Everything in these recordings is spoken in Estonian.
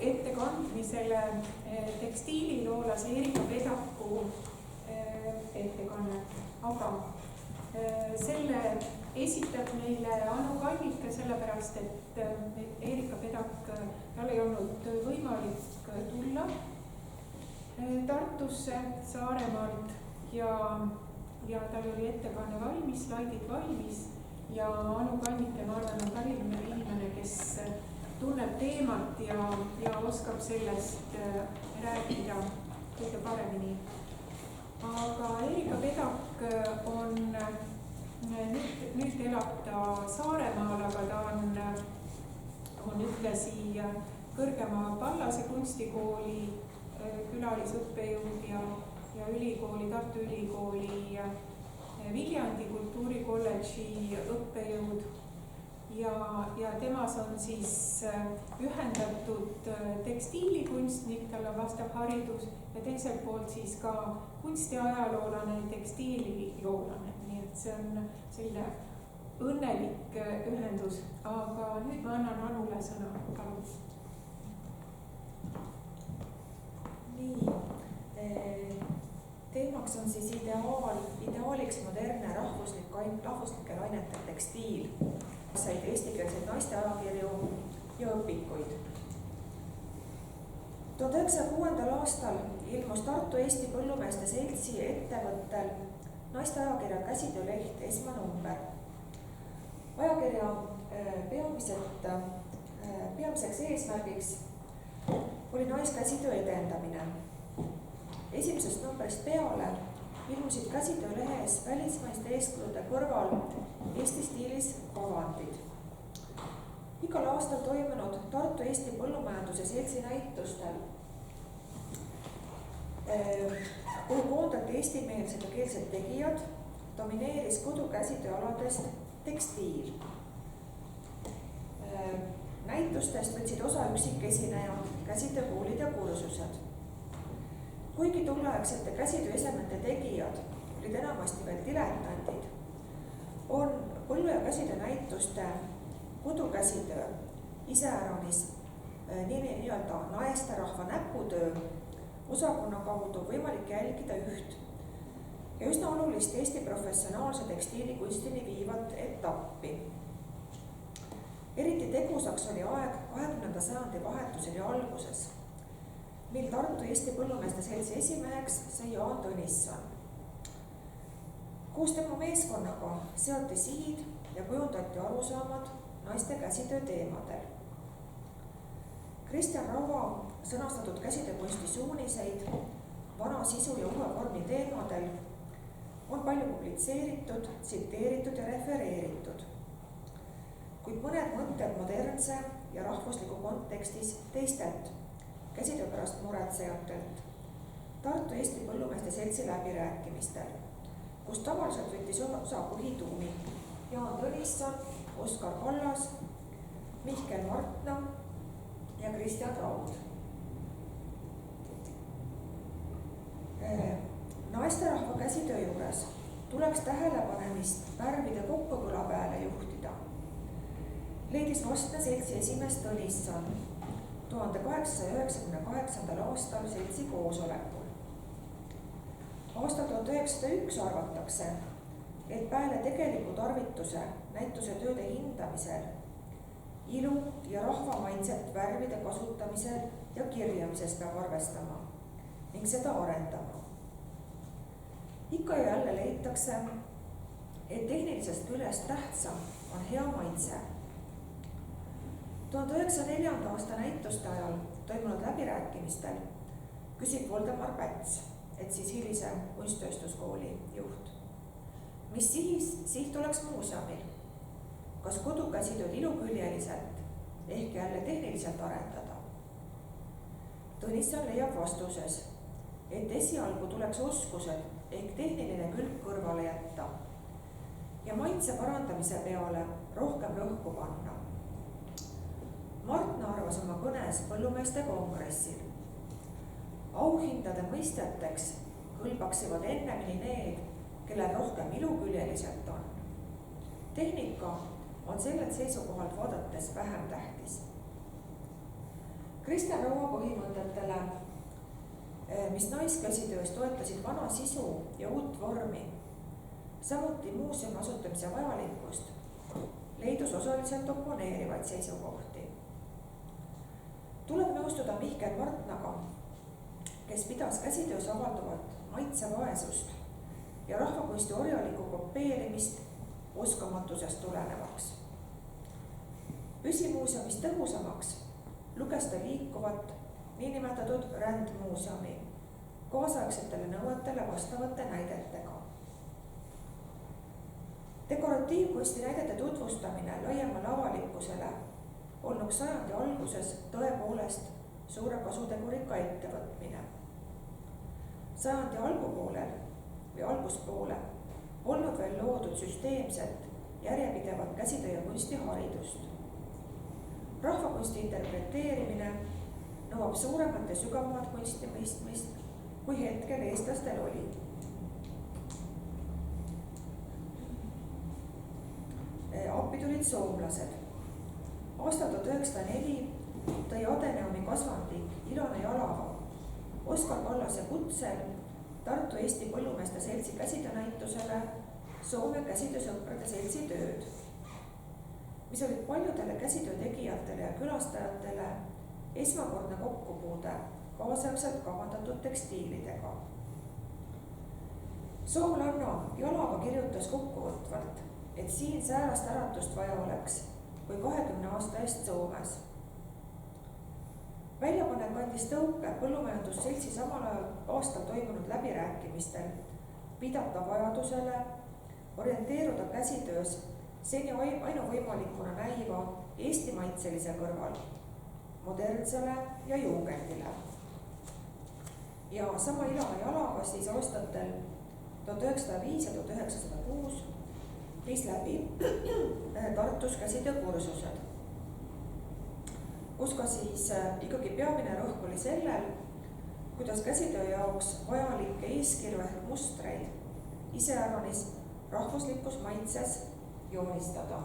ettekandmisele tekstiililoolase Erika Pedaku ettekanne, aga selle esitab meile Anu Kannike, sellepärast et Erika Pedak, tal ei olnud võimalik tulla Tartusse Saaremaalt ja tal oli ettekanne valmis, slaidid valmis ja Anu Kannike, ma arvan, on parim inimene, kes tunneb teemat ja oskab sellest rääkida kõige paremini. Aga Erika Pedak on, nüüd elab ta Saaremaal, aga ta on ühtlasi Kõrgema Pallase kunstikooli külalisõppejõud ja ülikooli, Tartu Ülikooli Viljandi kultuurikolledži õppejõud ja temas on siis ühendatud tekstiilikunstnik, tal on vastav haridus ja teiselt poolt siis ka kunstiajaloolane, tekstiililoolane, nii et see on selline õnnelik ühendus, aga nüüd ma annan Anule sõna, palun. Nii, teemaks on siis ideaaliks modernne rahvuslike lainete tekstiil, said eestikeelseid naiste ajakirju ja õpikuid. 1906. aastal ilmus Tartu Eesti Põllumeeste Seltsi ettevõttel naiste ajakirja Käsitööleht esmanumber. Ajakirja peamiseks eesmärgiks oli naiskäsitöö edendamine. Esimesest numbrist peale ilmusid Käsitöölehes välismaiste eeskujude kõrval Eesti stiilis kavandid. Igal aastal toimunud Tartu Eesti Põllumajanduse Seltsi näitustel, kuhu koondati eestimeelsed ja keelsed tegijad, domineeris kodukäsitööaladest tekstiil. Näitustest võtsid osa üksikesinejad, käsitöökoolid ja kursused. Kuigi tolleaegsete käsitööesemete tegijad olid enamasti veel diletandid, on põllu- ja käsitöö näituste kodukäsitöö iseäranis nii-öelda naeste rahva näputöö osakonna kaudu võimalik jälgida üht ja üsna olulist Eesti professionaalse tekstiilikunstini viivat etappi. Eriti tegusaks oli aeg 20. sajandi vahetusel ja alguses, mil Tartu Eesti Põllumeeste Seltsi esimeheks sai Jaan Tõnisson. Koos tema meeskonnaga seati sihid ja kujundati arusaamad naiste käsitöö teemadel. Kristjan Raua sõnastatud käsitöökunsti suuniseid vana sisu ja uue vormi teemadel on palju publitseeritud, tsiteeritud ja refereeritud, kuid mõned mõtted modernse ja rahvusliku kontekstis teistelt käsitöö pärast muretsejatelt Tartu Eesti Põllumeeste Seltsi läbirääkimistel, kus tavaliselt võttis osa põhituumi Jaan Tõnisson, Oskar Kallas, Mihkel Martna ja Kristjan Raud. Naisterahva käsitöö juures tuleks tähelepanemist värvide kokkukõla peale juhtida. Leidis vastne seltsi esimees Tõnisson 1898. aastal seltsi koosolekul. Aastal 1901 arvatakse, et peale tegeliku tarvituse näituse tööde hindamisel, ilu ja rahvamaitset värvide kasutamisel ja kirjamises peab arvestama ning seda arendama. Ikka ja jälle leitakse, et tehnilisest küljest tähtsam on hea maitse. 1904. aasta näituste ajal toimunud läbirääkimistel küsib Voldemar Päts, et siis hilise kunsttööstuskooli juht. Mis siht oleks muuseumil? Kas kodukäsitööd iluküljeliselt ehk jälle tehniliselt arendada? Tõnisson leiab vastuses, et esialgu tuleks oskused ehk tehniline külg kõrvale jätta ja maitse parandamise peale rohkem rõhku panna. Martna arvas oma kõnes põllumeeste kongressil. Auhindade mõistjateks kõlbaksivad ennemini need, kellel rohkem iluküljeliselt on. Tehnika on sellelt seisukohalt vaadates vähem tähtis. Kristjan Raua põhimõtetele, mis naiskäsitöös toetasid vana sisu ja uut vormi, samuti muuseumi asutamise vajalikkust, leidus osaliselt oponeerivaid seisukohti. Tuleb nõustuda Mihkel Martnaga, kes pidas käsitöös avalduvat maitsevaesust ja rahvakunsti orjalikku kopeerimist oskamatusest tulenevaks. Püsimuuseumist tõhusamaks luges ta liikuvat niinimetatud rändmuuseumi kaasaegsetele nõuetele vastavate näidetega. Dekoratiivkunsti näidete tutvustamine laiemale avalikkusele olnuks sajandi alguses tõepoolest suure kasuteguriga ettevõtmine. Sajandi algupoolel või alguspoole polnud veel loodud süsteemset järjepidevat käsitöö ja kunstiharidust. Rahvakunsti interpreteerimine nõuab suuremat ja sügavamat kunstimõistmist, kui hetkel eestlastel oli. Appi tulid soomlased. Aastal 1904 tõi Adeneumi kasvandik Ilona Jalava Oskar Kallase kutsel Tartu Eesti Põllumeeste Seltsi käsitöönäitusele Soome käsitöösõprade seltsi tööd, mis olid paljudele käsitöö tegijatele ja külastajatele esmakordne kokkupuude kaasaegselt kavandatud tekstiilidega. soomlanna Jalava kirjutas kokkuvõtvalt, et siin säärast äratust vaja oleks kui 20 aasta eest Soomes. Väljapanek andis tõuke Põllumajandusseltsi samal ajal aastal toimunud läbirääkimistel pidata vajadusele orienteeruda käsitöös seni ainuvõimalikuna näiva eestimaitselise kõrval modernsele ja juugendile. Ja sama Ilona Jalava siis aastatel 1905 ja 1906 viis läbi Tartus käsitöökursused, kus ka siis ikkagi peamine rõhk oli sellel, kuidas käsitöö jaoks vajalikke eeskirju ehk mustreid iseäranis rahvuslikus maitses joonistada.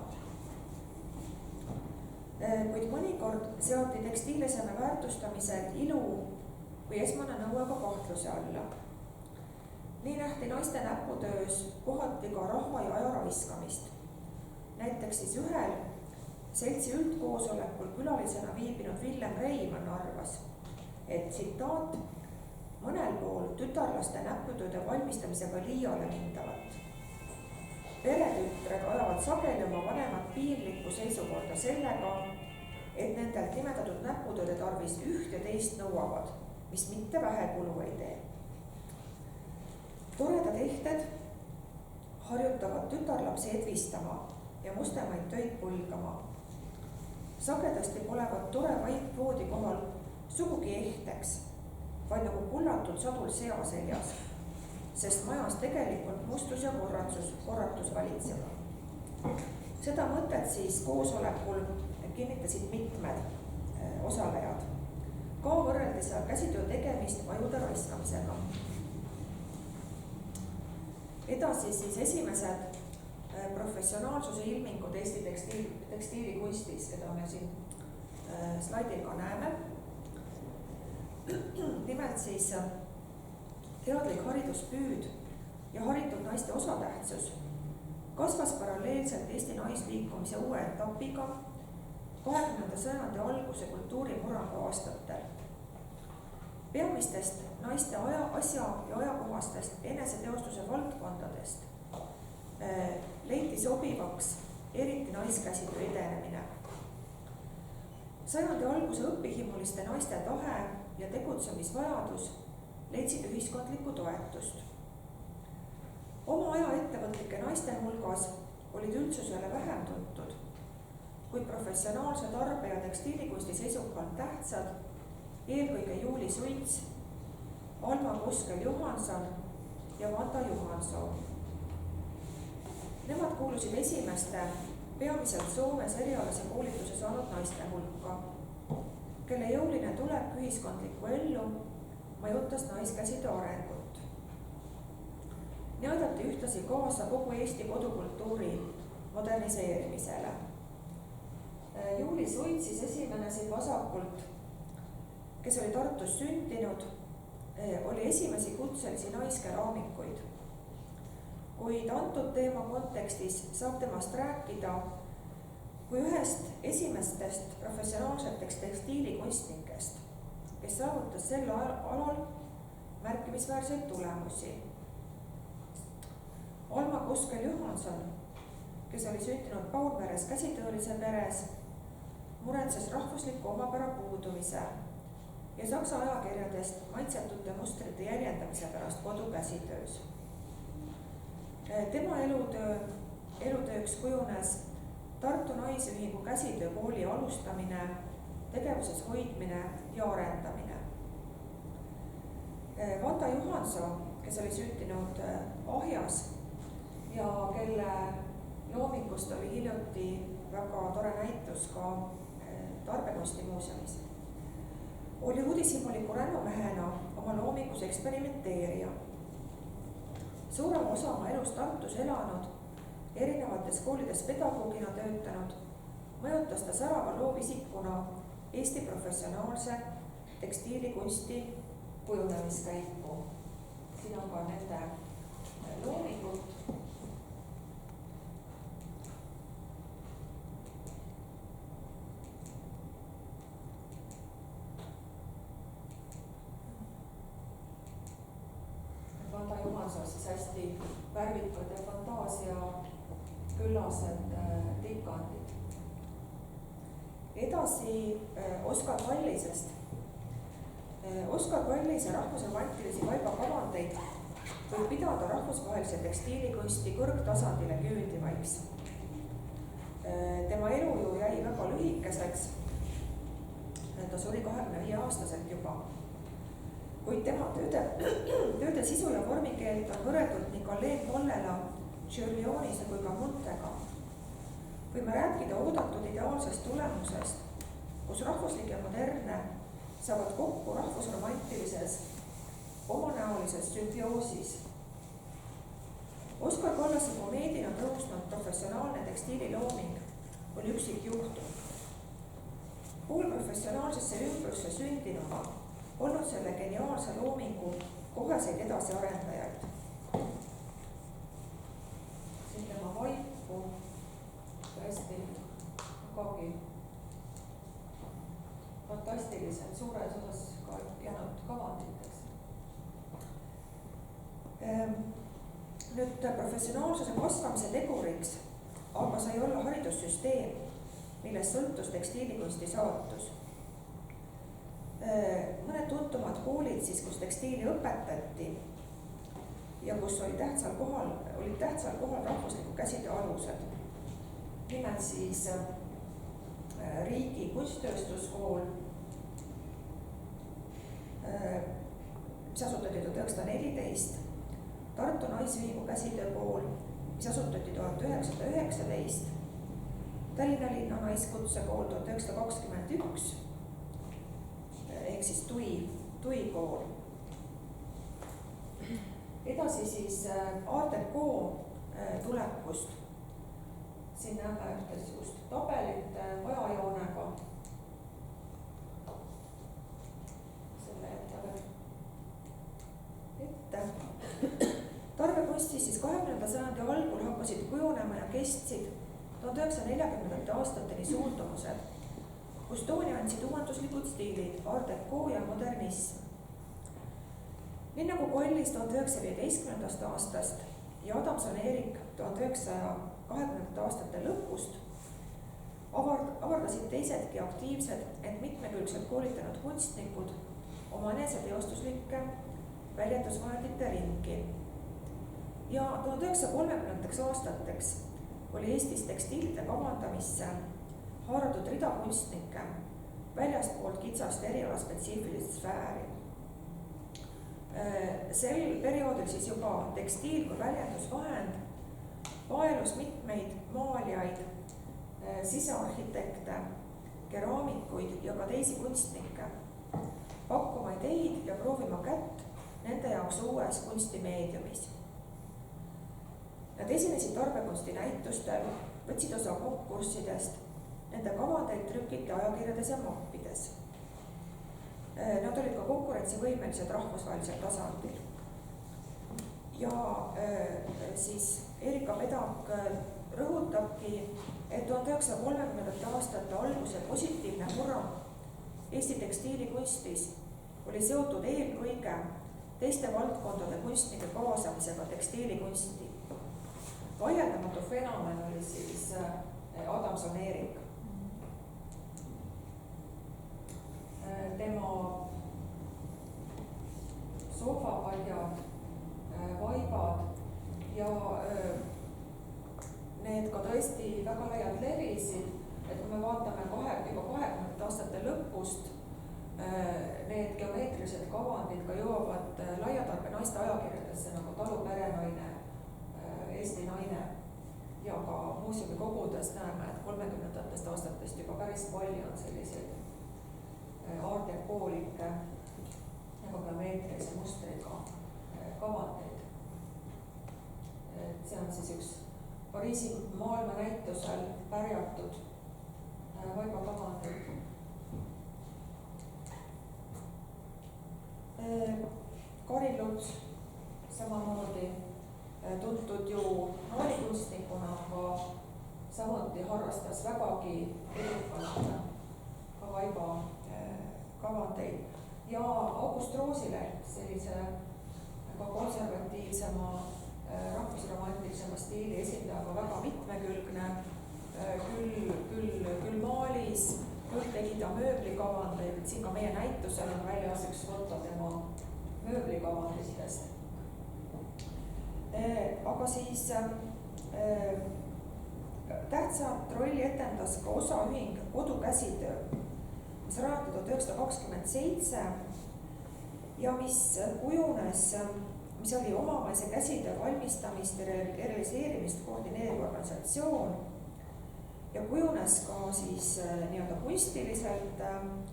Kuid mõnikord seati tekstiiliseme väärtustamisel ilu või esmane nõue ka kahtluse alla. Nii nähti naiste näputöös kohati ka rahva ja aja raiskamist. Näiteks siis ühel seltsi üldkoosolekul külalisena viibinud Villem Reimann arvas, et tsitaat mõnel pool tütarlaste näputööde valmistamisega liiale mindavat. Peretütred ajavad sageli oma vanemat piinlikku seisukorda sellega, et nendelt nimetatud näputööde tarvis üht ja teist nõuavad, mis mitte vähe kulu ei tee. Toredad ehted harjutavad tütarlapsi edvistama ja mustemaid töid pulgama. Sagedasti polevad tore vaip voodi kohal sugugi ehteks, vaid nagu kullatud sadul sea seljas, sest majas tegelikult mustus ja korratus valitseb. Seda mõtet siis koosolekul kinnitasid mitmed osalejad, ka võrreldes käsitöö tegemist ajude raiskamisega. Edasi siis esimesed professionaalsuse ilmingud Eesti tekstiilikunstis, keda me siin slaidil ka näeme. Nimelt siis teadlik hariduspüüd ja haritud naiste osatähtsus kasvas paralleelselt Eesti naisliikumise uue etapiga 20. sajandi alguse kultuurimurrangu aastatel. Peamistest naiste asja ja ajakohastest eneseteostuse valdkondadest leiti sobivaks eriti naiskäsitöö edenemine. Sajandi alguse õpihimuliste naiste tahe ja tegutsemisvajadus leidsid ühiskondlikku toetust. Oma aja ettevõtlike naiste hulgas olid üldsusele vähem tuntud, kuid professionaalse tarbe ja tekstiilikunsti seisukohalt tähtsad eelkõige Juuli Suits, Alma Kuskel-Johanson ja Vanda Johansson. Nemad kuulusid esimeste peamiselt Soomes erialase koolituse saanud naiste hulka, kelle jõuline tulek ühiskondlikku ellu mõjutas naiskäsitöö arengut. Nii aidati ühtlasi kaasa kogu Eesti kodukultuuri moderniseerimisele. Juuli Suits siis esimene siin vasakult kes oli Tartus sündinud, oli esimesi kutselisi naiskeraamikuid. Kuid antud teema kontekstis saab temast rääkida kui ühest esimestest professionaalsetest tekstiilikunstnikest, kes saavutas sel alal märkimisväärseid tulemusi. Alma Kuskel-Johanson, kes oli sündinud Paulmeres käsitöölise peres, muretses rahvusliku omapära puudumise ja Saksa ajakirjadest maitsetute mustrite jäljendamise pärast kodukäsitöös. Tema elutööks kujunes Tartu Naisühingu käsitöökooli alustamine, tegevuses hoidmine ja arendamine. Vanda Johanson, kes oli sündinud Ahjas ja kelle loomingust oli hiljuti väga tore näitus ka Tarbekunstimuuseumis, oli uudishimuliku rännumehena oma loomingus eksperimenteerija. Suurema osa oma elust Tartus elanud, erinevates koolides pedagoogina töötanud, mõjutas ta särava loovisikuna Eesti professionaalse tekstiilikunsti kujunemiskäiku. Siin on ka nende loomingud. Vanda Johanson siis hästi värvikad ja fantaasia küllased tikandid. Edasi Oskar Kallisest. Oskar Kallise rahvusromantilisi vaibakavandeid võib pidada rahvusvahelise tekstiilikunsti kõrgtasandile küündivaiks. Tema elu ju jäi väga lühikeseks. Ta suri 25-aastaselt juba. Kuid tema tööde sisu ja vormikeelt on võrreldud nii Kalleen Kollela, Tšürlionise kui ka Muntega. Võime rääkida oodatud ideaalsest tulemusest, kus rahvuslik ja modernne saavad kokku rahvusromantilises, omanäolises sümbioosis. Oskar Kallase komeedina tõusnud professionaalne tekstiililooming oli üksikjuhtum. Poolprofessionaalsesse ümbrusse sündinuna olnud selle geniaalse loomingu koheseid edasiarendajaid. Siin tema vaipu tõesti kagi fantastiliselt suures osas ka jäänud kavanditeks. Nüüd professionaalsuse kasvamise teguriks aga sai olla haridussüsteem, millest sõltus tekstiilikunsti saatus. Mõned tuntumad koolid siis, kus tekstiili õpetati ja kus olid tähtsal kohal rahvusliku käsitöö alused. Nimelt siis Riigi Kunsttööstuskool, mis asutati 1914, Tartu Naisühingu käsitöökool, mis asutati 1919, Tallinna linna naiskutsekool 1921 ehk siis TUI kool. Edasi siis Art Deco tulekust. Siin näeme ühtesugust tabelit ajajoonega. Selle ette. Tarbekunsti siis 20. sajandi algul hakkasid kujunema ja kestsid 1940. aastateni suundumused, kus tooni andsid uuenduslikud stiilid, Art Deco ja modernism. Nii nagu Kallis 1915. aastast ja Adamson-Erik 1920. aastate lõpust avardasid teisedki aktiivsed, et mitmekülgselt koolitanud kunstnikud oma eneseteostuslikke väljendusvahendite ringi. Ja 1930. aastateks oli Eestis tekstiilide kavandamisse haaratud rida kunstnikke väljastpoolt kitsast erialaspetsiifilist sfääri. Sel perioodil siis juba tekstiil kui väljendusvahend vaelus mitmeid maalijaid, sisearhitekte, keraamikuid ja ka teisi kunstnikke, pakkuma ideid ja proovima kätt nende jaoks uues kunstimeediumis. Nad esinesid tarbekunsti näitustel, võtsid osa konkurssidest, nende kavandeid trükiti ajakirjades ja mappides. Nad olid ka konkurentsivõimelised rahvusvahelisel tasandil. Ja siis Erika Pedak rõhutabki, et 1930. aastate alguse positiivne murrang Eesti tekstiilikunstis oli seotud eelkõige teiste valdkondade kunstnike kaasamisega tekstiilikunsti. Vaieldamatu fenomen oli siis Adamson-Erik. Tema soofapadjad, vaibad ja need ka tõesti väga laialt levisid, et kui me vaatame juba 20. aastate lõpust, need geomeetrilised kavandid ka jõuavad laiatarbe naiste ajakirjadesse nagu Talu perenaine, Eesti naine ja ka muuseumikogudes näeme, et 30. aastatest juba päris palju on selliseid art decoolikke nagu geomeetrilise mustriga kavandeid. See on siis üks Pariisi maailmanäitusel pärjatud vaibakavandeid. Karin Luts samamoodi tuntud ju noorikunstnikuna, aga samuti harrastas vägagi edukalt ka vaiba kavandeid ja August Roosileht sellise ka konservatiivsema rahvusromantilisema stiili esindajaga väga mitmekülgne, küll maalis, küll tegi ta mööblikavandeid, et siin ka meie näitusel on väljas üks foto tema mööblikavanditest. Aga siis tähtsat rolli etendas ka osaühing Kodukäsitöö, mis rajati 1927 ja mis oli omavahelise käsitöö valmistamist ja realiseerimist koordineeriv organisatsioon ja kujunes ka siis nii-öelda kunstiliselt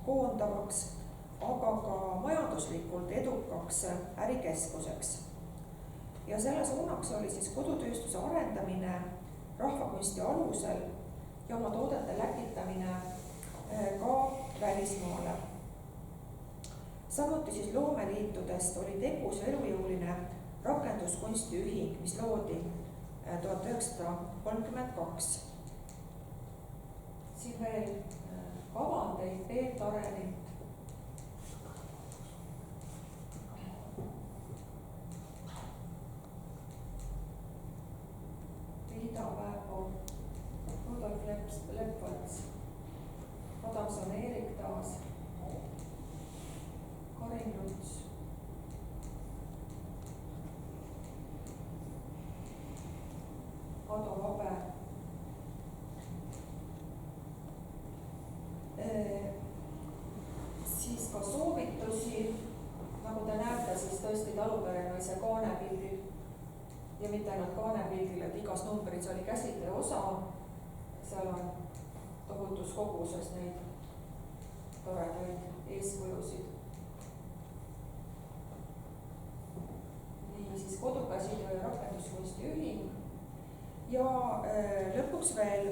koondavaks, aga ka majanduslikult edukaks ärikeskuseks. Ja selle suunaks oli siis kodutööstuse arendamine rahvakunsti alusel ja oma toodete läkitamine ka välismaale. Samuti siis loomeliitudest oli tegus elujõuline rakenduskunstiühing, mis loodi 1932. Siin veel kavandeid Peet Arenilt. Riida Väepo, Rudolf Lepvalts, Adamson-Erik taas, Karin Luts, Ado Vabe. Siis ka soovitusi, nagu te näete, siis tõesti taluperenaise kaanepildil ja mitte ainult kaanepildil, et igas numbris oli käsitöö osa. Seal on tohutus koguses neid toredaid eeskujusid. Nii siis Kodukäsitöö ja rakenduskunstiühing ja lõpuks veel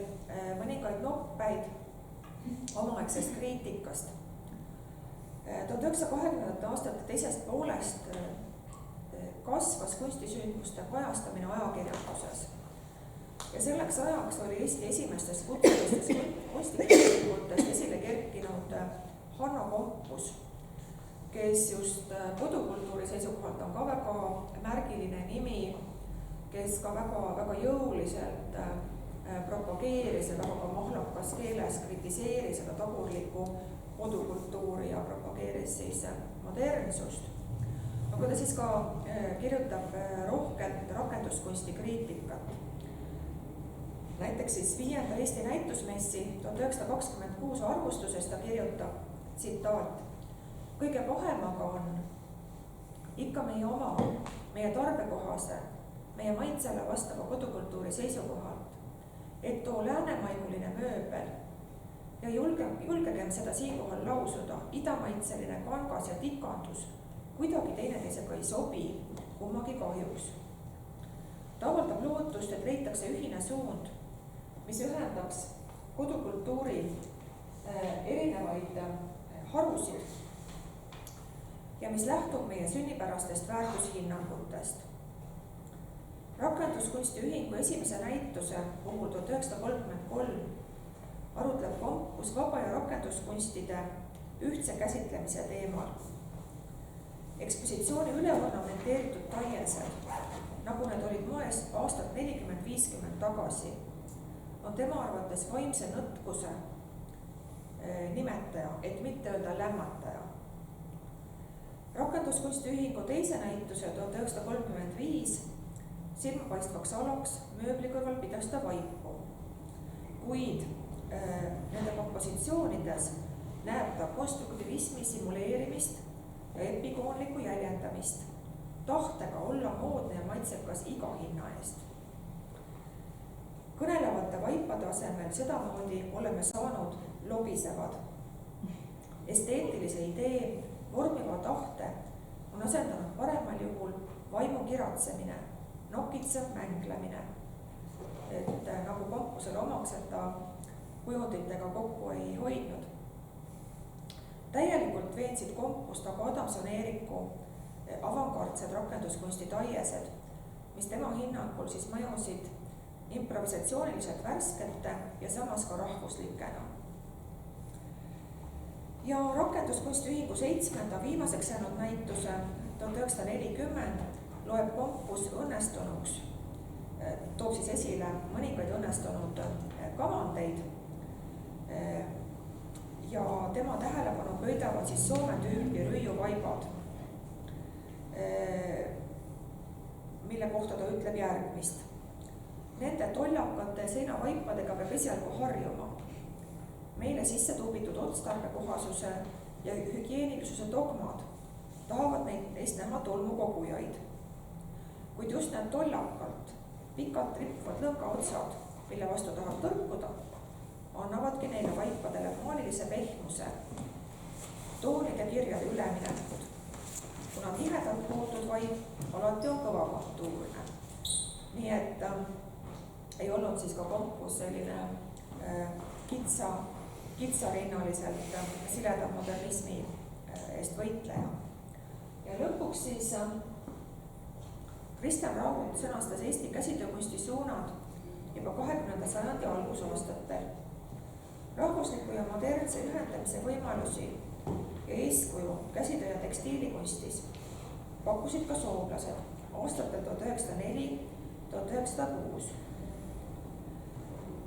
mõningaid noppeid omaaegsest kriitikast. 1920. aastate teisest poolest kasvas kunstisündmuste kajastamine ajakirjanduses ja selleks ajaks oli Eesti esimestest kutselistest kunstikirjanikutest esile kerkinud Hanno Kompus, kes just kodukultuuri seisukohalt on ka väga märgiline nimi, kes ka väga jõuliselt propageeris ja väga mahlakas keeles kritiseeris seda tagurlikku kodukultuuri ja propageeris siis modernsust. Aga ta siis ka kirjutab rohkelt rakenduskunsti kriitikat. Näiteks siis 5. Eesti näitusmessi 1926 arvustuses ta kirjutab, tsitaat: kõige pahemaga on ikka meie oma, meie tarbekohase, meie maitsele vastava kodukultuuri seisukohalt, et too läänemaimuline mööbel ja julgegem seda siinkohal lausuda, idamaitseline kangas ja tikandus kuidagi teineteisega ei sobi kummagi kahjuks. Ta avaldab lootust, et leitakse ühine suund, mis ühendaks kodukultuuri erinevaid harusid mis lähtub meie sünnipärastest väärtushinnangutest. Rakenduskunsti ühingu esimese näituse puhul 1933 arutleb konkurss vaba- ja rakenduskunstide ühtse käsitlemise teemal. Ekspositsiooni üleornamenteeritud taiesed, nagu need olid moes aastat 40-50 tagasi, on tema arvates vaimse nõtkuse nimetaja, et mitte öelda lämmataja. Rakenduskunsti ühingu teise näituse 1935 silmapaistvaks alaks mööbli kõrval pidas ta vaipu, kuid nende kompositsioonides näeb ta konstruktivismi simuleerimist ja epigoonlikku jäljendamist, tahtega olla moodne ja maitsekas iga hinna eest. Kõnelevate vaipade asemel sedamoodi oleme saanud lobisevad. Esteetilise idee, vormiva tahte on asendanud paremal juhul vaimu kiratsemine, nokitsev mänglemine, et nagu Pampusele omaks, et ta kujunditega kokku ei hoidnud. Täielikult veetsid kompust aga Adamson-Eeriku avangardset rakenduskunsti taiesed, mis tema hinnangul siis mõjusid improvisatsiooniliselt värskete ja samas ka rahvuslikena. Ja rakenduskunsti ühingu 7. viimaseks jäänud näituse 1940 loeb kompus õnnestunuks, toob siis esile mõningaid õnnestunud kavandeid ja tema tähelepanu köidavad siis Soome tüüpi rüüuvaibad, mille kohta ta ütleb järgmist. Nende tollakate seinavaipadega peab esialgu harjuma. Meile sisse tuubitud otstarbekohasuse ja hügieenilisuse dogmad tahavad neist näha tolmukogujaid. Kuid just need tollakalt pikalt rippuvad lõõgaotsad, mille vastu tahab tõrkuda, annavadki neile vaipadele maalilise pehmuse, toonide kirjade üleminekud, kuna tihedalt kootud vaip alati on kõvakontuurne. Nii et ei olnud siis ka kompus selline kitsarinnaliselt sileda modernismi eest võitleja. Ja lõpuks siis Kristjan Raud sõnastas Eesti käsitöökunsti suunad juba 20. sajandi algusaastatel. Rahvusliku ja modernse ühendamise võimalusi ja eeskuju käsitöö ja tekstiilikunstis pakkusid ka soomlased aastatel 1904-1906.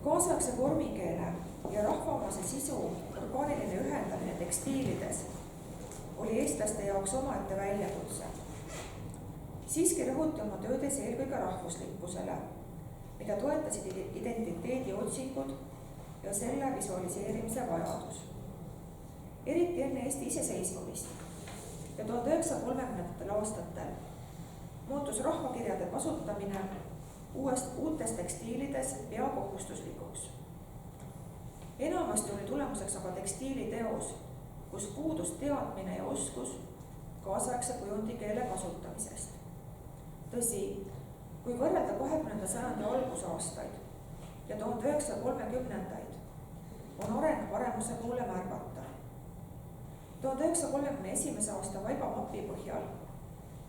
Kaasaegse vormikeele ja rahvaomase sisu orgaaniline ühendamine tekstiilides oli eestlaste jaoks omaette väljakutse. Siiski rõhuti oma töödes eelkõige rahvuslikkusele, mida toetasid identiteedi otsingud ja selle visualiseerimise vajadus. Eriti enne Eesti iseseisvumist ja 1930. aastatel muutus rahvakirjade kasutamine uutes tekstiilides peakohustuslikuks. Enamasti oli tulemuseks aga tekstiiliteos, kus puudus teadmine ja oskus kaasaegse kujundikeele kasutamisest. Tõsi, kui võrrelda 20. sajandi algusaastaid ja 1930-ndaid, on areng paremuse poole märgata. 1931. aasta vaibamapi põhjal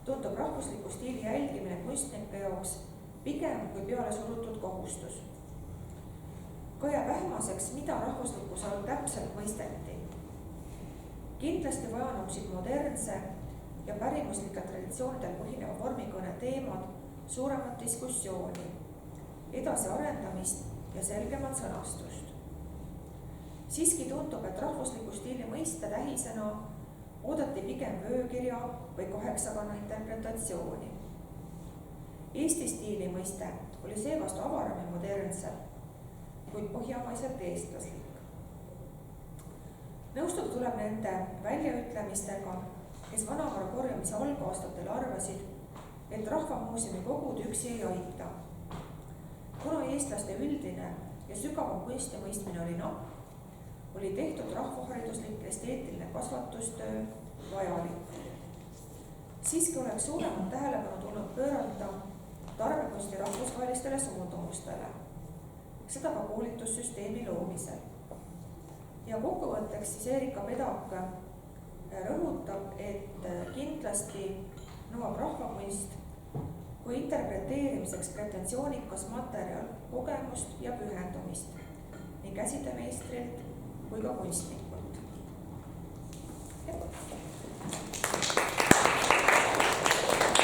tundub rahvusliku stiili jälgimine kunstnike jaoks pigem kui peale surutud kohustus. Ka jääb ähmaseks, mida rahvuslikkuse all täpselt mõisteti. Kindlasti vajanuksid modernse ja pärimuslikel traditsioonidel põhineva vormikõne teemad suuremat diskussiooni, edasiarendamist ja selgemat sõnastust. Siiski tundub, et rahvusliku stiili mõiste tähisena oodati pigem vöökirja või 8-kanna interpretatsiooni. Eesti stiili mõiste oli seevastu avaram ja modernsem, kuid põhjamaiselt eestlaslik. Nõustuda tuleb nende väljaütlemistega, kes vanavara korjamise algaastatel arvasid, et Rahvamuuseumi kogud üksi ei aita. Kuna eestlaste üldine ja sügavam kunstimõistmine oli napp, oli tehtud rahvahariduslik esteetiline kasvatustöö vajalik. Siiski oleks suuremat tähelepanu tulnud pöörata tarbekunsti rahvusvahelistele suundumustele, seda ka koolitussüsteemi loomisel. Ja kokkuvõtteks siis Erika Pedak rõhutab, et kindlasti nõuab rahvakunst kui interpreteerimiseks pretensioonikas materjal kogemust ja pühendumist nii käsitöömeistrilt kui ka kunstnikult.